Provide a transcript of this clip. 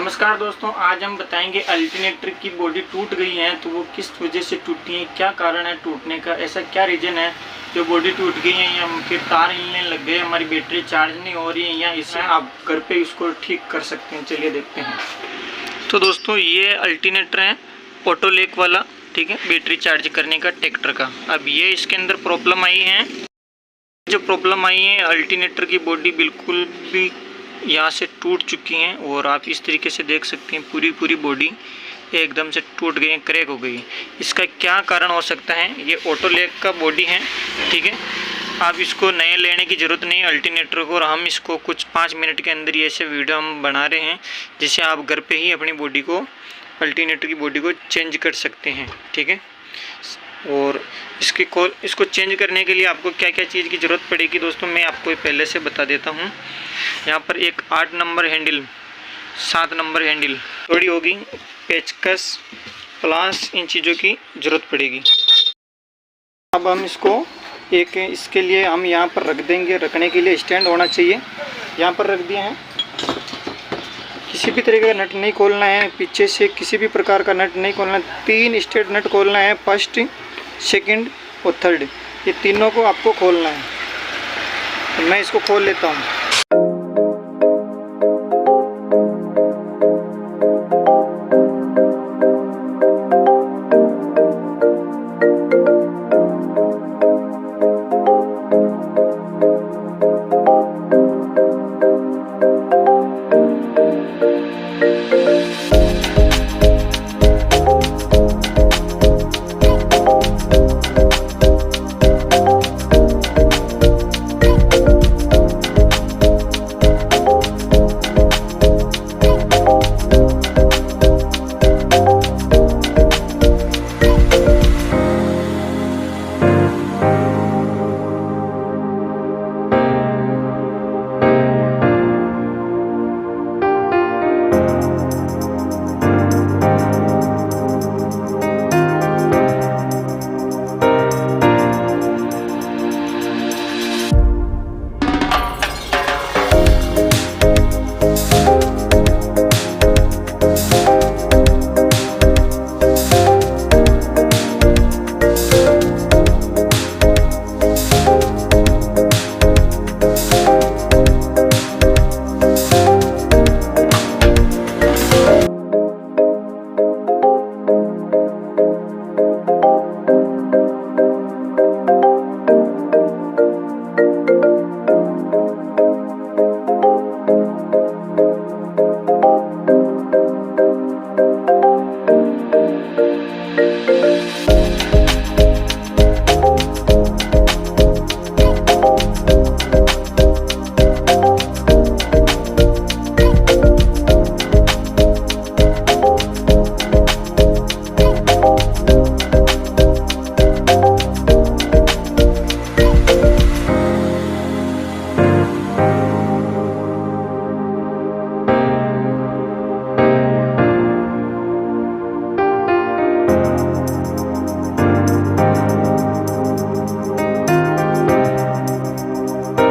नमस्कार दोस्तों, आज हम बताएंगे अल्टरनेटर की बॉडी टूट गई है तो वो किस वजह से टूटी है, क्या कारण है टूटने का, ऐसा क्या रीज़न है जो बॉडी टूट गई है या फिर तार हिलने लग गए, हमारी बैटरी चार्ज नहीं हो रही है या इसे आप घर पे इसको ठीक कर सकते हैं। चलिए देखते हैं। तो दोस्तों ये अल्टरनेटर है ऑटोलेक वाला, ठीक है, बैटरी चार्ज करने का ट्रैक्टर का। अब ये इसके अंदर प्रॉब्लम आई है, जो प्रॉब्लम आई है अल्टरनेटर की बॉडी बिल्कुल भी यहाँ से टूट चुकी हैं और आप इस तरीके से देख सकते हैं पूरी बॉडी एकदम से टूट गई है, क्रैक हो गई। इसका क्या कारण हो सकता है? ये ऑटोलेक का बॉडी है, ठीक है, आप इसको नए लेने की ज़रूरत नहीं अल्टरनेटर को, और हम इसको कुछ 5 मिनट के अंदर ये ऐसे वीडियो हम बना रहे हैं जिससे आप घर पे ही अपनी बॉडी को, अल्टरनेटर की बॉडी को चेंज कर सकते हैं, ठीक है। और इसको चेंज करने के लिए आपको क्या क्या चीज़ की ज़रूरत पड़ेगी दोस्तों, मैं आपको पहले से बता देता हूँ। यहाँ पर एक 8 नंबर हैंडल, 7 नंबर हैंडल थोड़ी होगी, पेचकस, प्लास, इन चीज़ों की ज़रूरत पड़ेगी। अब हम इसके लिए हम यहाँ पर रख देंगे, रखने के लिए स्टैंड होना चाहिए, यहाँ पर रख दिया है। किसी भी तरीके का नट नहीं खोलना है, पीछे से किसी भी प्रकार का नट नहीं खोलना है। 3 स्टेट नट खोलना है, फर्स्ट, सेकंड और थर्ड, ये तीनों को आपको खोलना है। तो मैं इसको खोल लेता हूँ।